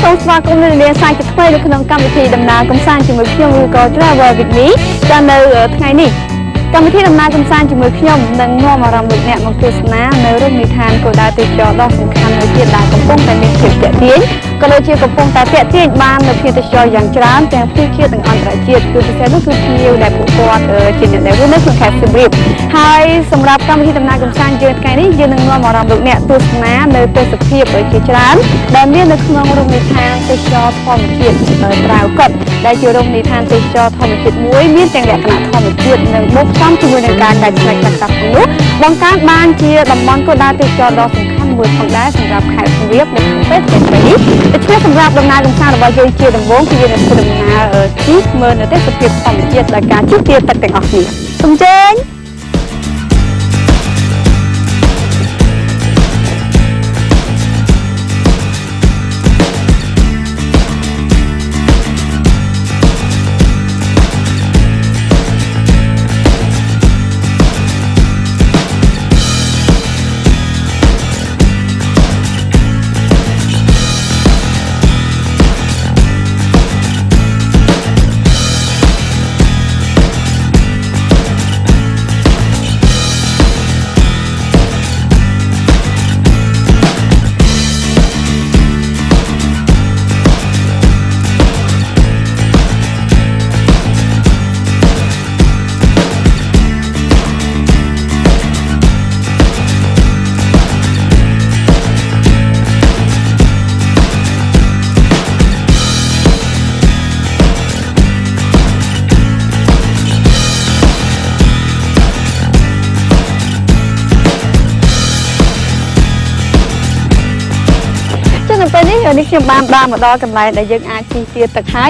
សូមស្វាគមន៍នៅសាជាថ្មីនៅក្នុងកម្មវិធីដំណើរកម្សាន្តជាមួយខ្ញុំឬក៏ Travel with me ចានៅថ្ងៃនេះកម្មវិធីដំណើរកម្សាន្តជាមួយខ្ញុំនឹងនាំអារម្មណ៍លោកអ្នកមកទស្សនានៅរមណីយដ្ឋានគោលដៅទេសចរដ៏សំខាន់មួយទៀតដែលកំពុងតែមានភាពទាក់ទាញក៏ដូចជាកំពុងតែទាក់ទាញបាននៅភាពទេសចរយ៉ាងច្រើនទាំងភូមិជាតិនិងអន្តរជាតិគឺពិសេសនោះគឺភ្ញៀវដែលពួកគាត់ជាអ្នកដែលរស់នៅក្នុងខេត្តសៀមរាបហើយសម្រាប់កម្មវិធីដំណើរកម្សាន្តយើងថ្ងៃនេះយើងនឹងនាំអារម្មណ៍លោកអ្នកទស្សនានៅទេសភាពជាច្រើនដែលមាននៅក្នុងរមណីយដ្ឋានទេសចរធម្មជាតិត្រាវកុដដែលជារមណីយដ្ឋានទេសចរធម្មជាតិមួយមានទាំងលក្ខណៈធម្មជាតិនិងបូកផ្សំជាមួយនឹងការកែច្នៃខ្លះៗទាំងនោះបង្កើតបានជាតំបន់គោលដៅទេសចរដ៏សំខាន់មួយផងដែរសម្រាប់ខេត្តសៀមរាបនៅក្នុងពេលថ្ងៃនេះដូច្នេះសម្រាប់ដំណើរកម្សាន្តរបស់យើងជាដំបូងគឺយើងនឹងធ្វើដំណើរជិះមើលនៅទេសភាពធម្មជាតិដោយការជិះទាទឹកទាំងអស់គ្នាសូមជើញនេះខ្ញុំបានមកដល់កន្លែងដែលយើងអាចជិះទាទឹកហើយ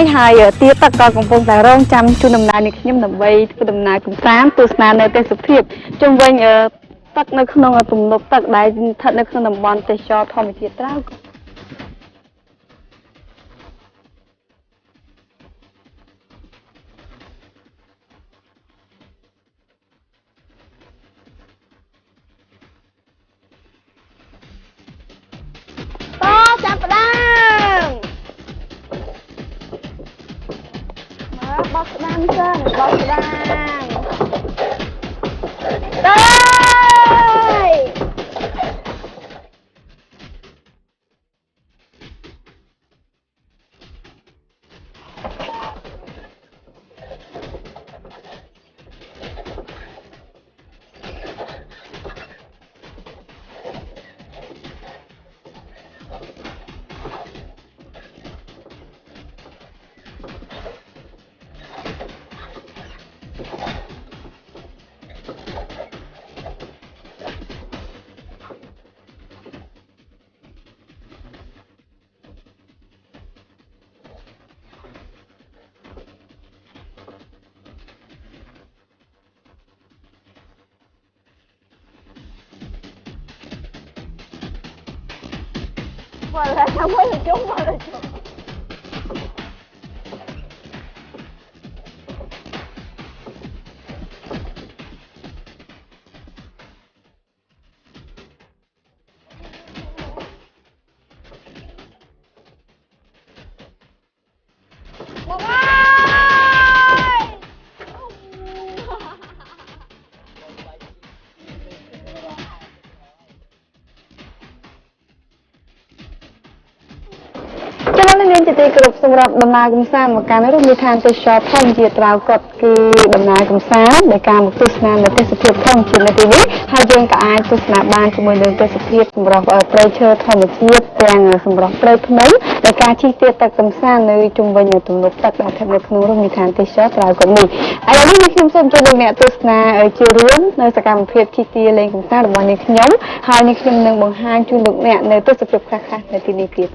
ទាទឹកក៏កំពុងតែរងចាំជូនដំណើរនេះខ្ញុំដើម្បីធ្វើដំណើរកម្សាន្តទស្សនានៅទេសភាពជុំវិញទឹកនៅក្នុងទំនប់ទឹកដែលស្ថិតនៅក្នុងតំបន់ទេសចរធម្មជាតិត្រាវកុដចាប់ផ្ដើមបោះស្ដាំសិនបោះស្ដាំទៅVoilà, ça va le jour, voilà le jour.ទីគ្រប់សម្រាប់ដំណើរកម្សាន្តមកកាន់រមណីយដ្ឋានទេសចរធម្មជាតិត្រាវកុដគឺដំណើរកម្សាន្តដែលការមកទស្សនានៅទេសភាពធម្មជាតិនៅទីនេះហើយយើងក៏អាចទស្សនាបានជាមួយនឹងទេសភាពសម្រាប់ព្រៃឈើធម្មជាតិទាំងសម្រាប់ព្រៃភ្នំដែលការជិះទាទឹកកម្សាន្តនៅជុំវិញទំនប់ទឹកដែលស្ថិតនៅក្នុងរមណីយដ្ឋានទេសចរត្រាវកុដនេះឥឡូវនេះខ្ញុំសូមជម្រាបអ្នកទស្សនាជារួមនៅសកម្មភាពជិះទាលេងកម្សាន្តរបស់នាងខ្ញុំហើយនាងខ្ញុំនឹងបង្ហាញជូនលោកអ្នកនៅទេសភាពខ្លះៗនៅទីនេះទៀត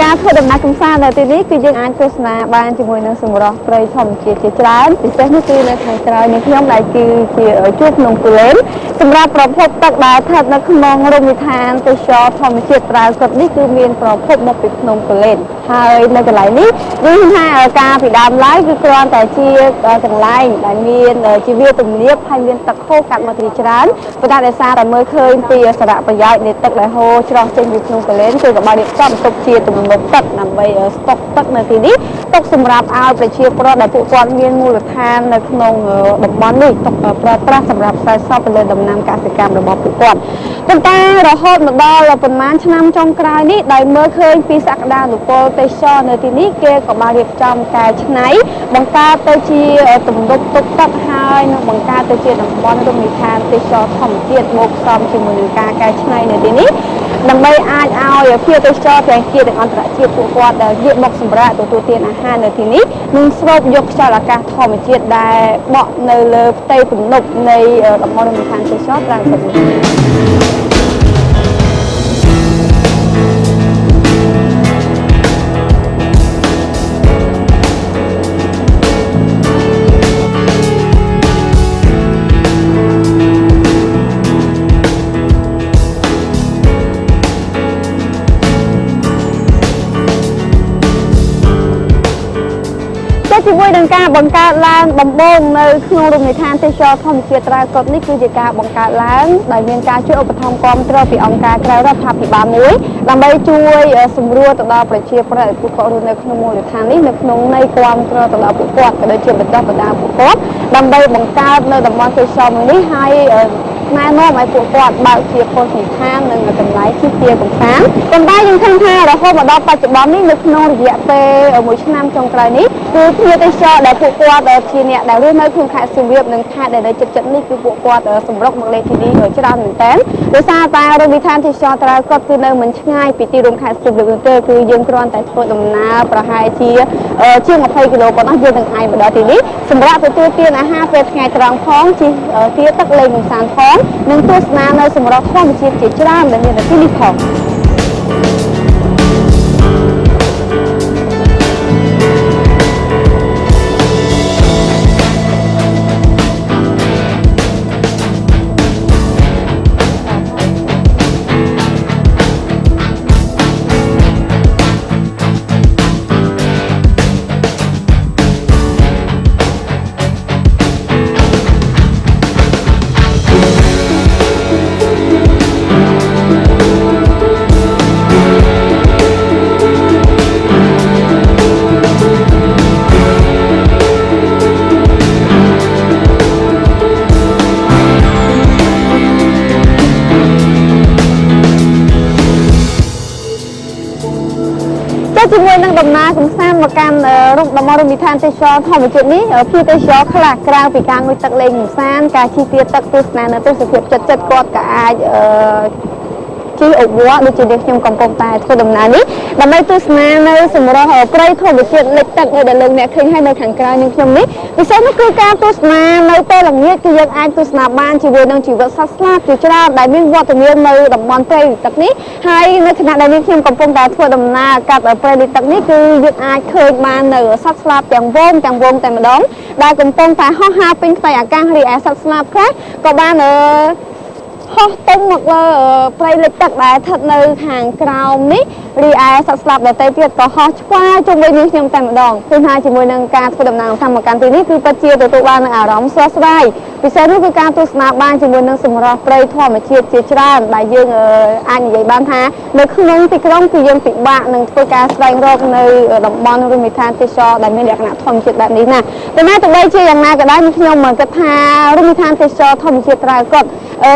ការធ្វើដំណើរកំសាន្តនៅទីនេះគឺយើងអាចទស្សនាបានជាមួយនឹងសម្រស់ព្រៃធម្មជាតិជាច្រើនពិសេសនោះគឺនៅខាងក្រោយនេះខ្ញុំដែលគឺជាជួរភ្នំគូលែនសម្រាប់ប្រភពទឹកដែលស្ថិតនៅក្នុងរមណីយដ្ឋានទេសចរណ៍ធម្មជាតិត្រាវគាត់នេះគឺមានប្រភពមកពីភ្នំគូលែនហើយនៅកន្លែងនេះយើងថាការពីដើមឡើយគឺគ្រាន់តែជាកន្លែងដែលមានជីវៈទំនាបហើយមានទឹកហូរកាត់មកទីច្រើនប៉ុន្តែដោយសារតែមើលឃើញពីសារៈប្រយោជន៍នៃទឹកដែលហូរច្រោះចេញពីភ្នំគូលែនគឺក៏បានរៀបចំទុកជាទំនប់ទឹកដើម្បីស្តុកទឹកនៅទីនេះទុកសម្រាប់ឲ្យប្រជាពលរដ្ឋដែលពួកគាត់មានមូលដ្ឋាននៅក្នុងតំបន់នេះទុកប្រើប្រាស់សម្រាប់ខ្សែសពទៅលើដំណាំកសិកម្មរបស់ពួកគាត់ប៉ុន្តែរហូតមកដល់ប្រហែលឆ្នាំចុងក្រោយនេះដែលមើលឃើញពីសក្តានុពលទេសចរនៅទីនេះគេក៏បានរៀបចំកែច្នៃបង្កើតទៅជាទំនប់ទុកទឹកហើយនិងបង្កើតទៅជាតំបន់រមណីយដ្ឋានទេសចរណ៍ធម្មជាតិបូកផ្សំជាមួយនឹងការកែច្នៃនៅទីនេះដើម្បីអាចឲ្យភ្ញៀវទេសចរទាំងជាតិនិងអន្តរជាតិពួកគាត់ដែលយកមកសម្រាប់ទទួលទានអាហារនៅទីនេះនឹងស្រូបយកខ្យល់អាកាសធម្មជាតិដែលបក់នៅលើផ្ទៃទំនប់នៃតំបន់រមណីយដ្ឋានទេសចរណ៍ត្រាំទឹកនេះជាមួយនឹងការបង្កើតឡើងដំបូងនៅក្នុងរមណីយដ្ឋានទេសចរណ៍ធម្មជាតិត្រាវកុដនេះគឺជាការបង្កើតឡើងដោយមានការជួយឧបត្ថម្ភគាំទ្រពីអង្គការក្រៅរដ្ឋាភិបាលមួយដើម្បីជួយសម្រួលទៅដល់ប្រជាពលរដ្ឋពួកគាត់រស់នៅក្នុងមូលដ្ឋាននេះនៅក្នុងន័យគាំទ្រទៅដល់ពួកគាត់ក៏ដូចជាបន្តបណ្ដាពួកគាត់ដើម្បីបង្កើតនៅតំបន់ទេសចរណ៍មួយនេះហើយណែនាំឲ្យពួកគាត់បើកជាពលរដ្ឋឋាននិងកន្លែងជិះជាកំសាន្តប៉ុន្តែយើងឃើញថារហូតមកដល់បច្ចុប្បន្ននេះនៅក្នុងរយៈពេល1ឆ្នាំចុងក្រោយនេះគឺភ្ញៀវទេសចរដែលពួកគាត់ជាអ្នកដែលរស់នៅក្នុងខេត្តសៀមរាបនិងខេត្តដែលនៅជិតៗនេះគឺពួកគាត់សម្រុកមកលេងទីនេះច្រើនមែនទែនដោយសារតែរមណីយដ្ឋានទេសចរណ៍ត្រាវគាត់គឺនៅមិនឆ្ងាយពីទីរួមខេត្តសៀមរាបនោះទេគឺយើងគ្រាន់តែធ្វើដំណើរប្រហែលជាជាង20គីឡូប៉ុណ្ណោះយើងនឹងអាចមកដល់ទីនេះសម្រាប់ទទួលទានអាហារពេលថ្ងៃត្រង់ផងជិះទាទឹកលេងកំសាន្តផងនិងទស្សនានៅសម្រស់ធម្មជាតិជាច្រើនដែលមាននៅទីនេះផងជាមួយនឹងដំណើរកំសាន្តមកកាន់រូបតំបន់រមណីយដ្ឋានទេសចរណ៍ធម្មជាតិនេះភ្ញៀវទេសចរខ្លះក្រៅពីការងូតទឹកលេងកំសាន្តការជិះទាទឹកទស្សនានៅទេសភាពចិត្តគាត់ក៏អាចជិះអវ័រដូចជានេះខ្ញុំកំពុងតែធ្វើដំណើរនេះដើម្បីទស្សនានៅសម្រស់ព្រៃធម្មជាតិលិចទឹកដែលលើអ្នកឃើញហើយនៅខាងក្រៅនឹងខ្ញុំនេះពិសេសនោះគឺការទស្សនានៅពេលល្ងាចគឺយើងអាចទស្សនាបានជាមួយនឹងជីវិតសត្វស្លាបជាច្រើនដែលមានវត្តមាននៅតំបន់ព្រៃលិចទឹកនេះហើយនៅខណៈដែលខ្ញុំកំពុងតែធ្វើដំណើរកាត់ព្រៃលិចទឹកនេះគឺយើងអាចឃើញបាននៅសត្វស្លាបទាំងវងតែម្ដងដែលកំពុងតែហោះហើរពេញផ្ទៃអាកាសរីឯសត្វស្លាបខ្លះក៏បានហោះទុំមកលើព្រៃលិចទឹកដែលស្ថិតនៅខាងក្រោមនេះរីឯសត្វស្លាបដទៃទៀតក៏ហោះឆ្វែជុំវិញនេះខ្ញុំតែម្ដងគឺថាជាមួយនឹងការធ្វើដំណើរតាមមកកាន់ទីនេះគឺពិតជាទទួលបាននូវអារម្មណ៍ស្រស់ស្រាយពិសេសនោះគឺការទស្សនាបានជាមួយនឹងសម្រស់ព្រៃធម្មជាតិជាច្រើនដែលយើងអាចនិយាយបានថានៅក្នុងទីក្រុងគឺយើងពិបាកនឹងធ្វើការស្វែងរកនៅតំបន់រមណីយដ្ឋានទេសចរណ៍ដែលមានលក្ខណៈធម្មជាតិបែបនេះណាតែទោះបីជាយ៉ាងណាក៏ដោយខ្ញុំគិតថារមណីយដ្ឋានទេសចរណ៍ធម្មជាតិត្រាវកុដ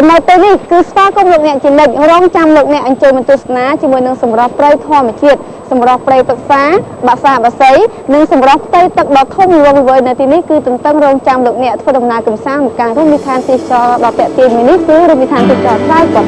នៅពេលនេះគឺស្វាគមន៍លោកអ្នកជានិច្ចរងចាំលោកអ្នកអញ្ជើញមកទស្សនាជាមួយនឹងសម្រស់ព្រៃធម្មជាតិសម្រស់ព្រៃទឹកសាបាសាបាសីនិងសម្រស់ផ្ទៃទឹកដ៏ធំល្វឹងល្វើយនៅទីនេះគឺទន្ទឹងរង់ចាំលោកអ្នកធ្វើដំណើរកម្សាន្តមកកាន់រមណីយដ្ឋានទេសចរណ៍ដ៏ពាក់ទាញមួយនេះគឺរមណីយដ្ឋានទេសចរណ៍ត្រាវកុដ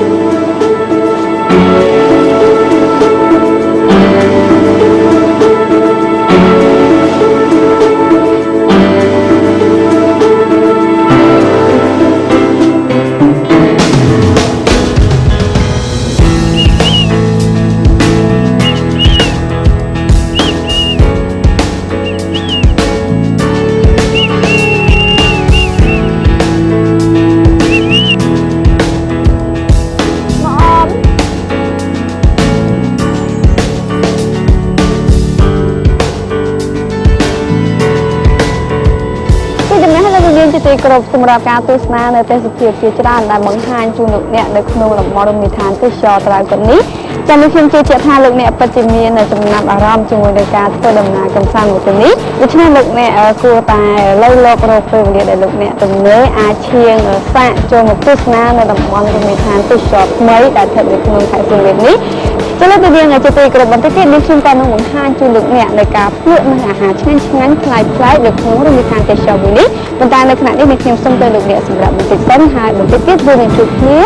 គ្រប់សម្រាប់ការទស្សនានៅទេសភាពជាច្រើនដែលបង្ហាញជូនលោកអ្នកនៅក្នុងតំបន់រមណីយដ្ឋានទេសចរណ៍ត្រៅកនេះចាំនេះខ្ញុំជឿជាក់ថាលោកអ្នកពិតជាមានចំណាប់អារម្មណ៍ជាមួយនឹងការធ្វើដំណើរកម្សាន្តមួយទៅនេះដូច្នេះលោកអ្នកគួរតែលើលោករកពេលវេលាដែលលោកអ្នកទំនេរអាចឈៀងសាកចូលមកទស្សនានៅតំបន់រមណីយដ្ឋានទេសចរណ៍ថ្មីដែលស្ថិតនៅក្នុងខេត្តសៀមរាបនេះចូលទៅរៀនជាទីក្រុមបន្តិចទៀតនេះខ្ញុំក៏នឹងបង្ហាញជូនលោកអ្នកនៃការភ្លក់និងអាហារឆ្ងាញ់ៗប្លែកៗនៅក្នុងរមណីយដ្ឋានទេសចរណ៍មួយនេះប៉ុន្តែនៅខណៈនេះខ្ញុំសូមទៅលោកអ្នកសម្រាប់បន្តិចសិនហើយបន្តិចទៀតយើងនឹងជួបគ្នា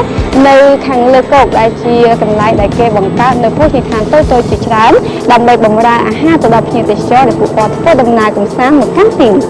នៅខាងលើគោកដែលជាកន្លែងដែលគេបង្កើតនៅភោជនីយដ្ឋានតូចៗជាច្រើនដើម្បីបម្រើអាហារទៅដល់ភ្ញៀវទេសចរដែលពួកគាត់ធ្វើដំណើរកម្សាន្តមកកាន់ទីនេះ